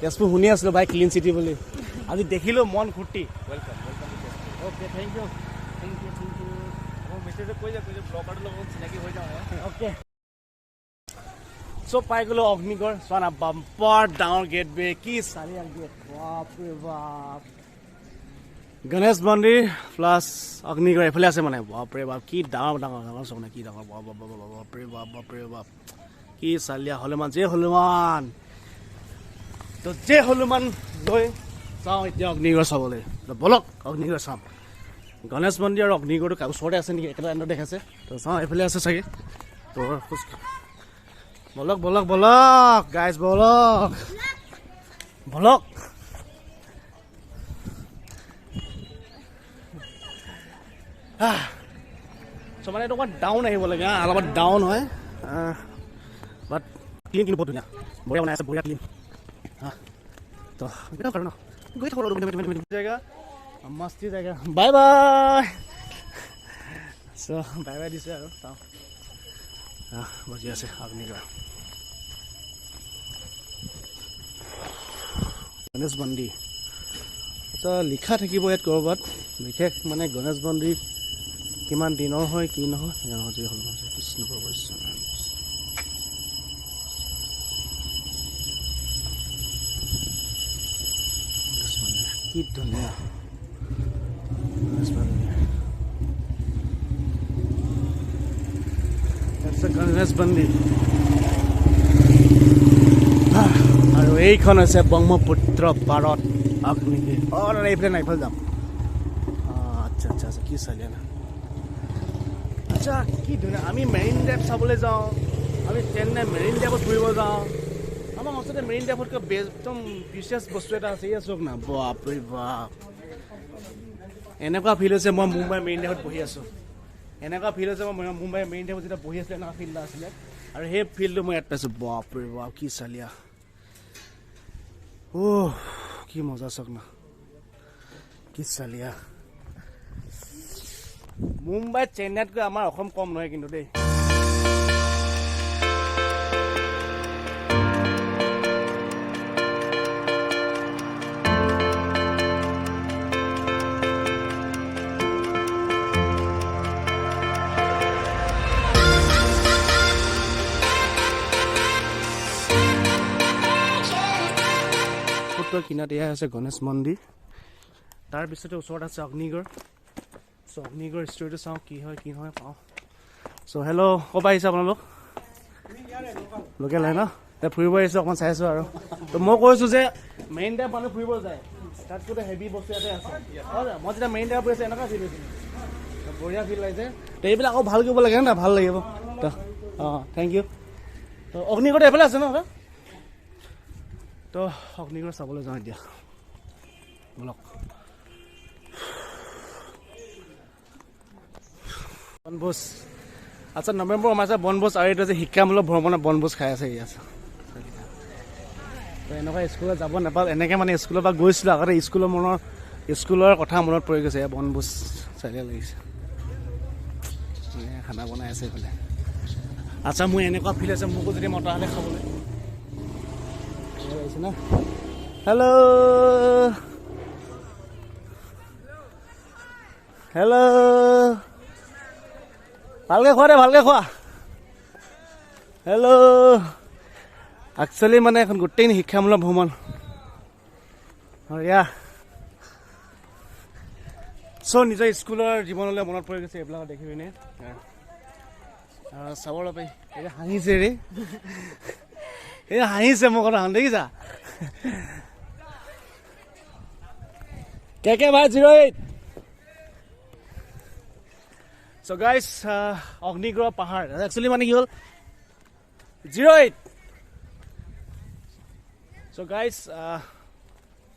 তেজপুৰ শুনি আছিলোঁ ভাই ক্লিন চিটি বুলি আজি দেখিলোঁ মন ফূৰ্তি ৱেলকাম অ'কে থেংক ইউ মই মেছেজত কৈ যাওঁ ব্লগাৰটোৰ লগত চিনাকি হৈ যাওঁ অ'কে চব পাই গ'লো অগ্নিগড় চোৱা না বাম্পাৰ ডাঙৰ গেট বে কি চাৰিআলি গেট বাপৰে বাপ গণেশ মন্দিৰ প্লাছ অগ্নিগড় এইফালে আছে মানে বাপৰে বাপ কি ডাঙৰ চব মানে কি ডাঙৰ বাপৰে বাপ কি চালিয়া হনুমান তো যে হনুমান লৈ যাওঁ এতিয়া অগ্নিগড় চাবলৈ বলক অগ্নিগড় চাম গণেশ মন্দিৰ আৰু অগ্নিগড়টো ওচৰতে আছে নেকি একেটা এণ্ডত দেখাইছে তো চাওঁ এইফালে আছে চাগে তো খোজ বলক গাইজ বলক চ' মানে এইটো অকণমান ডাউন আহিব লাগে অলপমান ডাউন হয় বাট ক্লিন কিন্তু বহুত ধুনীয়া বঢ়িয়া বনাই আছে বঢ়িয়া ক্লিন তো পাৰোঁ ন গৈ থাকোঁ জেগা মস্তি জেগা বাই চ' বাই দিছে আৰু চাওঁ বাজি আছে অগ্নিগড় গণেশ মন্দিৰ আচ্ছা লিখা থাকিব ইয়াত ক'ৰবাত বিশেষ মানে গণেশ মন্দিৰ কিমান দিনৰ হয় কি নহয় যি হ'ল কৃষ্ণ প্ৰভু গণেশ মন্দিৰ কি ধুনীয়া গণেশ মন্দিৰ গণেশ মন্দিৰ আৰু এইখন হৈছে ব্ৰহ্মপুত্ৰ পাৰত অগ্নিগড় এইফালে নাই এইফালে যাম আচ্ছা কি চালিয়া না আচ্ছা কি ধুনীয়া আমি মেৰিন ড্ৰাইভ চাবলৈ যাওঁ আমি চেন্নাই মেৰিন ড্ৰাইভত ফুৰিব যাওঁ আমাৰ ওচৰতে মেৰিন ড্ৰাইভতকৈ একদম বিশেষ বস্তু এটা আছে ইয়ে চাওক না বাপৰে বাপ এনেকুৱা ফিল হৈছে মই মুম্বাই মেৰিন ড্ৰাইভত বহি আছোঁ এনেকুৱা ফিল হৈছে মই মুম্বাই মেৰিন ড্ৰাইভত যেতিয়া বহি আছিলে এনেকুৱা ফিল এটা আছিলে আৰু সেই ফিলটো মই ইয়াত পাইছোঁ বাপৰে বাপ কি চালিয়া কি মজা চাওক না কি চালিয়া মুম্বাইত চেন্নাইতকৈ আমাৰ অসম কম নহয় কিন্তু দেই কিনাত এয়া আছে গণেশ মন্দিৰ তাৰপিছতে ওচৰত আছে অগ্নিগড় চ' অগ্নিগড় ষ্টৰিটো চাওঁ কি হয় পাওঁ চ' হেল্ল' ক'ৰ পৰা আহিছে আপোনালোক লোকেল হয় ন এতিয়া ফুৰিব আহিছোঁ অকণমান চাইছোঁ আৰু তো মই কৈছোঁ যে মেইন ড্ৰাইভ মানুহ ফুৰিব যায় তাত গোটেই হেভি বস্তু ইয়াতে আছে মই যেতিয়া মেইন ড্ৰাইভ ফুৰিছোঁ এনেকুৱা ফিল হৈছিলোঁ বঢ়িয়া ফিল লাগিছে তো এইবিলাক আকৌ ভাল কৰিব লাগে না ভাল লাগিব তো থেংক ইউ তো অগ্নিগড় এইফালে আছে ন তো অগ্নিগড় চাবলৈ যাওঁ এতিয়া বলক বনভোজ আচ্ছা নৱেম্বৰ সোমাইছে বনভোজ আৰু এইটো যে শিক্ষামূলক ভ্ৰমণৰ বনভোজ খাই আছে আছে তো এনেকুৱা স্কুলত যাব নাপাওঁ এনেকৈ মানে স্কুলৰ পৰা গৈছিলোঁ আগতে স্কুলৰ কথা মনত পৰি গৈছে বনভোজ চাৰিয়া লাগিছে খানা বনাই আছে এইফালে আচ্ছা মোৰ এনেকুৱা ফিল আছে মোকো যদি মতা হ'লে খাবলৈ আহিছে না হেল্ল' ভালকৈ খোৱা হেল্ল' একচুৱেলি মানে এখন গোটেই শিক্ষামূলক ভ্ৰমণ চ' নিজৰ স্কুলৰ জীৱনলৈ মনত পৰি গৈছে এইবিলাক দেখি পিনে চাবলৈ পাই এতিয়া হাঁহিছে ৰে এই হাঁহিছে মোৰ কথা দেখিছা কে ভাই 08 চ' গাইজ অগ্নিগড় পাহাৰ একচুৱেলি মানে কি হ'ল 08 চ' গাইজ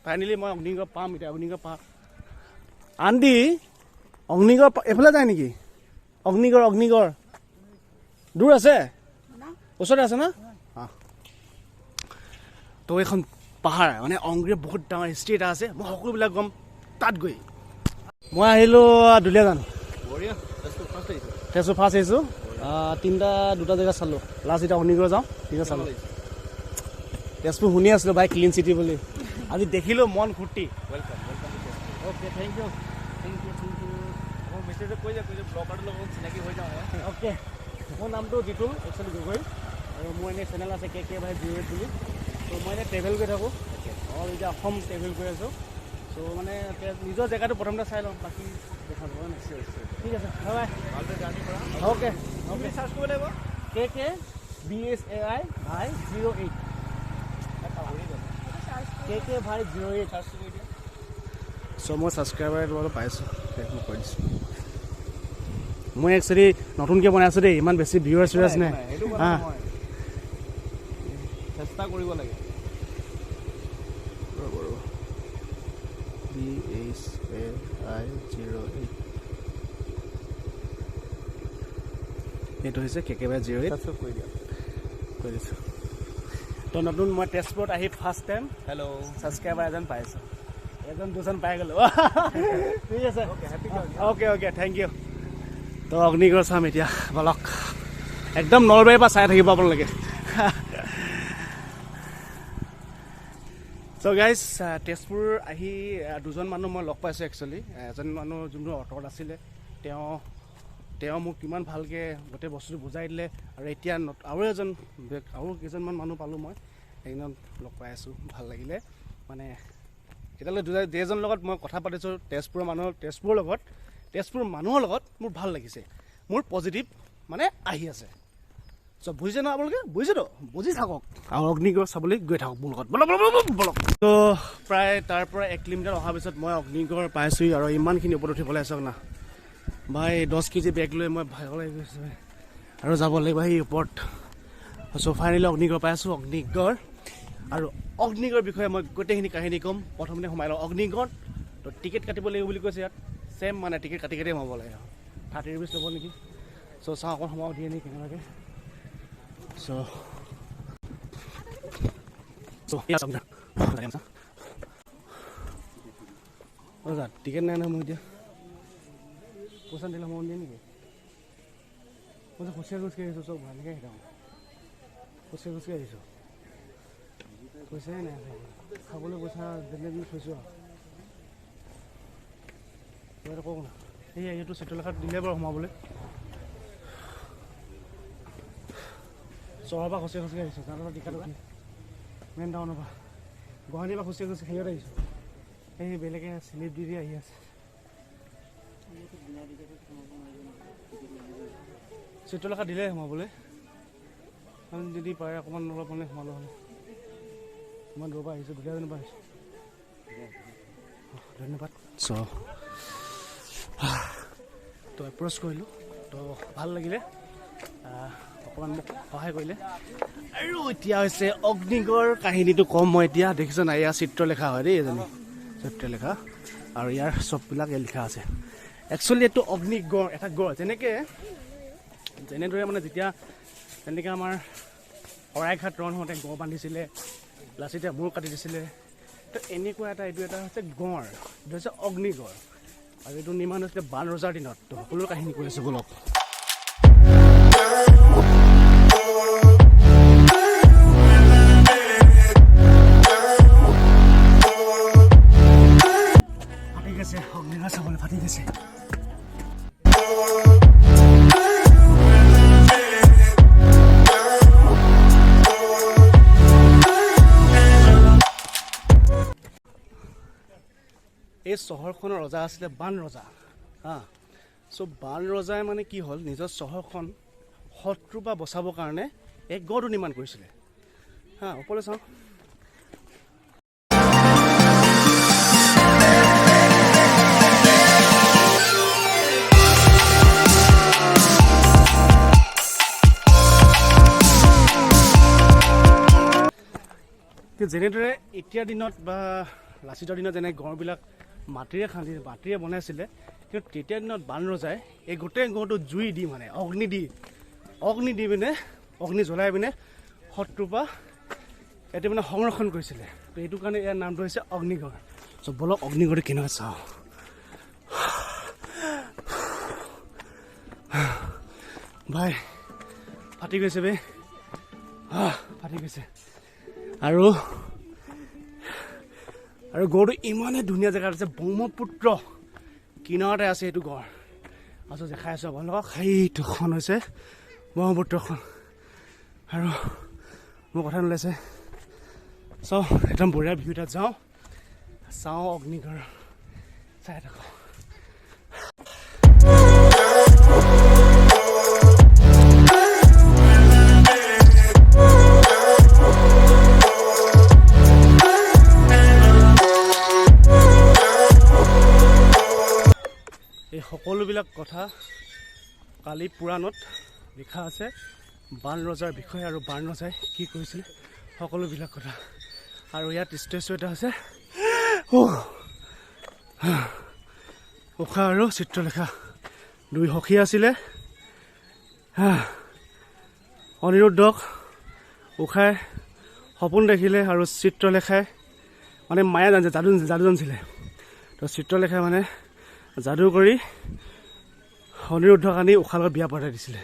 ফাইনেলি মই অগ্নিগড় পাম এতিয়া অগ্নিগড় পাহাৰ আন্দি অগ্নিগড় এইফালে যায় নেকি অগ্নিগড় দূৰ আছে ওচৰতে আছে না তো এখন পাহাৰ মানে অগ্নিগড় বহুত ডাঙৰ হিষ্ট্ৰী এটা আছে মই সকলোবিলাক গম তাত গৈ মই আহিলোঁ দুলীয়াজান তেজপুৰ ফাৰ্ষ্ট আহিছোঁ দুটা জেগা চালোঁ লাষ্ট এতিয়া অগ্নিগড় যাওঁ তিনিটা চালোঁ তেজপুৰ শুনি আছিলোঁ ভাই ক্লিন চিটি বুলি আজি দেখিলোঁ মন ফূৰ্তি ৱেলকাম অ'কে থেংক ইউ মোৰ মেছেজত কৈ যে ব্লগাৰটোৰ লগত চিনাকি হৈ যাওঁ অ'কে মোৰ নামটো জিতুল একচুৱেলি গগৈ আৰু মোৰ এনেই চেনেল আছে কে ভাই 08 বুলি ত' মই এনেই ট্ৰেভেল কৰি থাকোঁ অল এতিয়া অসম ট্ৰেভেল কৰি আছোঁ চ' মানে নিজৰ জেগাটো প্ৰথমতে চাই লওঁ বাকী দেখা যাব নিশ্চয় ঠিক আছে বাই ভালদৰে জাৰ্ণি কৰা অ'কে আপুনি চাৰ্চ কৰিব লাগিব কে BSAI ভাই 08 কে ভাই 08 চাৰ্চ কৰি দিয়া চ' মই ছাবস্ক্ৰাইবাৰ অলপ পাইছোঁ মই কৈ দিছোঁ মই একচুৱেলি নতুনকৈ বনাই আছোঁ দেই ইমান বেছি ভিউৱাৰ্ছ নাই হা চেষ্টা কৰিব লাগে BSAI 08 এইটো হৈছে কে ভাই 08 ছাবস্ক্ৰাইব কৰি দিয়া কৈ দিছোঁ তো নতুন মই তেজপুৰত আহি ফাৰ্ষ্ট টাইম হেল্ল' ছাবস্ক্ৰাইবাৰ এজন পাইছোঁ এজন দুজন পাই গ'লোঁ ঠিক আছে অ'কে থেংক ইউ তো অগ্নিগড় চাম এতিয়া বলক একদম নলবাৰীৰ পৰা চাই থাকিব আপোনালোকে চ' গাইজ তেজপুৰ আহি দুজন মানুহ মই লগ পাইছোঁ একচুৱেলি এজন মানুহ যোনটো অটত আছিলে তেওঁ মোক কিমান ভালকৈ গোটেই বস্তুটো বুজাই দিলে আৰু এতিয়া আৰু কেইজনমান মানুহ পালোঁ মই সেইজন লগ পাই আছোঁ ভাল লাগিলে মানে এতিয়ালৈ যেইজনৰ লগত মই কথা পাতিছোঁ তেজপুৰৰ মানুহৰ লগত মোৰ ভাল লাগিছে মোৰ পজিটিভ মানে আহি আছে চ' বুজিছে ন আপোনালোকে বুজিছেতো বুজি থাকক আৰু অগ্নিগড় চাবলৈ গৈ থাকক মোৰ লগত বলক ত' প্ৰায় তাৰ পৰা 1 কিলোমিটাৰ অহাৰ পিছত মই অগ্নিগড় পাইছোঁহি আৰু ইমানখিনি ওপৰত উঠিবলৈ আছোঁ না ভাই 10 কেজি বেগ লৈ মই ভাগৰ লাগি গৈছোঁ আৰু যাব লাগিব সেই ওপৰত চ' ফাইনেলি অগ্নিগড় পাই আছোঁ অগ্নিগড় আৰু অগ্নিগড়ৰ বিষয়ে মই গোটেইখিনি কাহিনী ক'ম প্ৰথমতে সোমাই লওঁ অগ্নিগড় তো টিকেট কাটিব লাগিব বুলি কৈছে ইয়াত ছেম মানে টিকেট কাটি সোমাব লাগে 30 rupees ল'ব নেকি চ' চাওঁ অকণ সোমাব দিয়ে নেকি কেনেবাকৈ টিকেট নাই নহয় মই এতিয়া পইচা দিলে সোমাব দিয়ে নেকি মই যে খোজকাঢ়ি আহিছোঁ চব ভালকৈ শিকাওঁ খোজকাঢ়ি আহিছোঁ পইচাই নাই খাবলৈ পইচা যেনে যেনে থৈছোঁ আৰু কওক না এই এইটো চিত্ৰলেখাত দিলে বাৰু সোমাবলৈ চহৰৰ পৰা খোজকাঢ়ি আহিছোঁ তাৰ পৰা টিকেট মেইন টাউনৰ পৰা গুৱাহাটীৰ পৰা খোজকাঢ়ি হেৰিয়ত আহিছোঁ সেই বেলেগে শ্লিপ দি আহি আছে চিত্ৰলেখা দিলে সোমাবলৈ যদি পাৰে অকণমান অলপ মানে সোমালোঁ হ'লে ইমান দূৰৰ পৰা আহিছোঁ দুটাজনৰ পৰা আহিছোঁ ধন্যবাদ চ' তো এপ্ৰ'চ কৰিলোঁ তো ভাল লাগিলে অকণমান মোক সহায় কৰিলে আৰু এতিয়া হৈছে অগ্নিগড় কাহিনীটো ক'ম মই এতিয়া দেখিছোঁ নাই ইয়াৰ চিত্ৰলেখা হয় দেই এজনী চিত্ৰলেখা আৰু ইয়াৰ চববিলাক ইয়াত লিখা আছে একচুৱেলি এইটো অগ্নিগড় এটা গড় যেনেদৰে মানে যেতিয়া তেনেকৈ আমাৰ শৰাইঘাট ৰণ হওঁতে গড় বান্ধিছিলে লাচিতে মূৰ কাটি দিছিলে তো এনেকুৱা এইটো এটা হৈছে গড় এইটো হৈছে অগ্নিগড় আৰু এইটো নিৰ্মাণ হৈছিলে বান ৰজাৰ দিনত তো সকলো কাহিনী কৈ আছোঁ বলক ফাটি গৈছে অগ্নিগড় চাবলৈ ফাটি গৈছে এই চহৰখনৰ ৰজা আছিলে বান ৰজা চ' বান ৰজাই মানে কি হ'ল নিজৰ চহৰখন শত্ৰুৰ পৰা বচাবৰ কাৰণে এক গড়টো নিৰ্মাণ কৰিছিলে ওপৰলৈ চাওঁ যেনেদৰে এতিয়াৰ দিনত বা লাচিতৰ দিনত যেনে গড়বিলাক মাটিৰে বনাইছিলে কিন্তু তেতিয়াৰ দিনত বান ৰজাই এই গোটেই গড়টো জুই দি মানে অগ্নি দি পিনে অগ্নি জ্বলাই পিনে শত্ৰুৰ পৰা এইটো মানে সংৰক্ষণ কৰিছিলে তো এইটো কাৰণে ইয়াৰ নামটো হৈছে অগ্নিগড় চ' বলক অগ্নিগড়টো কেনেকুৱা চাওঁ ভাই ফাটি গৈছে বে ফাটি গৈছে আৰু গড়টো ইমানেই ধুনীয়া জেগাত আছে, ব্ৰহ্মপুত্ৰ কিনাৰতে আছে এইটো গড়। আছোঁ দেখাই আছোঁ আপোনালোকক, সেইটোখন হৈছে ব্ৰহ্মপুত্ৰখন। আৰু মোৰ কথা নোলাইছে, চাওঁ একদম বঢ়িয়া ভিউ এটাত যাওঁ, চাওঁ অগ্নিগড় চাই থাকোঁ। এই সকলোবিলাক কথা কালি পুৰাণত লিখা আছে, বান ৰজাৰ বিষয়ে আৰু বান ৰজাই কি কৰিছিলে সকলোবিলাক কথা। আৰু ইয়াত ষ্টেচু এটা আছে, উষা আৰু চিত্ৰলেখা দুই সখী আছিলে। অনিৰুদ্ধক উষাই সপোন দেখিলে আৰু চিত্ৰলেখাই মানে মায়া জানিছে, যাদু জানিছিলে। তো চিত্ৰলেখাই মানে যাদু কৰি অনিৰুদ্ধক আনি উষাৰ লগত বিয়া পতাই দিছিলে।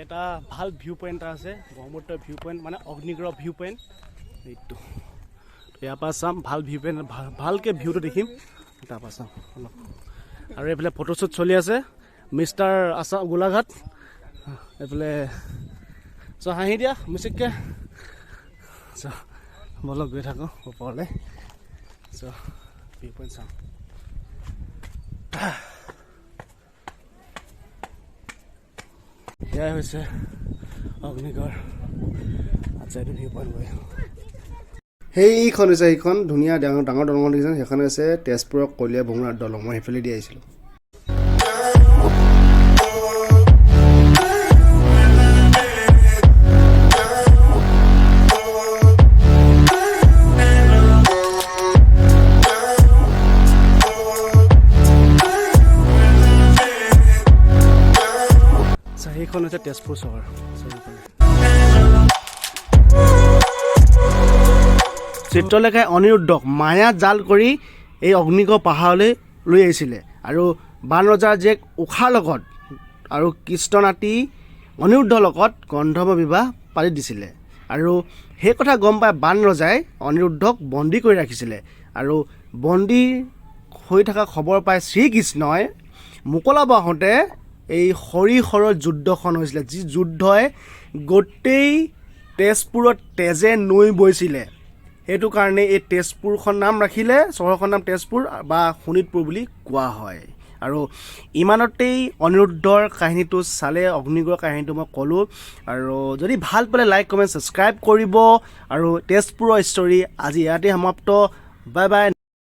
এটা ভাল ভিউ পইণ্ট এটা আছে, ব্ৰহ্মপুত্ৰ ভিউ পইণ্ট মানে অগ্নিগড় ভিউ পইণ্ট এইটো। ইয়াৰ পৰা চাম ভাল ভিউ পইণ্ট, ভালকৈ ভিউটো দেখিম, তাৰপৰা চাম অলপ। আৰু এইফালে ফটোশ্বুট চলি আছে, মিষ্টাৰ আছাম গোলাঘাট। এইফালে হাঁহি দিয়া মিচিককৈ বলক গৈ থাকোঁ ওপৰলৈ। ভিউ পইণ্ট চাওঁ। এয়াই হৈছে অগ্নিগড়। আচ্ছা, এইটো ভিউ পইণ্ট গৈ সেইখন হৈছে, সেইখন ধুনীয়া ডাঙৰ ডাঙৰ দলং দেখিছে, সেইখন হৈছে তেজপুৰৰ কলীয়া ভোমোৰা দলং। মই সেইফালে দি আহিছিলোঁ। সেইখন হৈছে তেজপুৰ চহৰ। চিত্ৰলেখাই অনিৰুদ্ধক মায়া জাল কৰি এই অগ্নিগড় পাহাৰলৈ লৈ আহিছিলে আৰু বান ৰজাৰ জীয়েক উষাৰ লগত আৰু কৃষ্ণ নাতি অনিৰুদ্ধৰ লগত গন্ধৰ্ব বিবাহ পাতি দিছিলে। আৰু সেই কথা গম পাই বান ৰজাই অনিৰুদ্ধক বন্দী কৰি ৰাখিছিলে। আৰু বন্দী হৈ থকা খবৰ পাই শ্ৰীকৃষ্ণই মোকলাব আহোঁতে এই হৰিহৰৰ যুদ্ধখন হৈছিলে, যি যুদ্ধই গোটেই তেজপুৰত তেজে নৈ বৈছিলে। সেইটো কাৰণে এই তেজপুৰখন নাম ৰাখিলে, চহৰখন নাম তেজপুৰ বা শোণিতপুৰ বুলি কোৱা হয়। আৰু ইমানতেই অনিৰুদ্ধৰ কাহিনীটো চালে, অগ্নিগড়ৰ কাহিনীটো মই ক'লোঁ। আৰু যদি ভাল পালে লাইক কমেণ্ট ছাবস্ক্ৰাইব কৰিব। আৰু তেজপুৰৰ ষ্টৰী আজি ইয়াতে সমাপ্ত। Bye bye.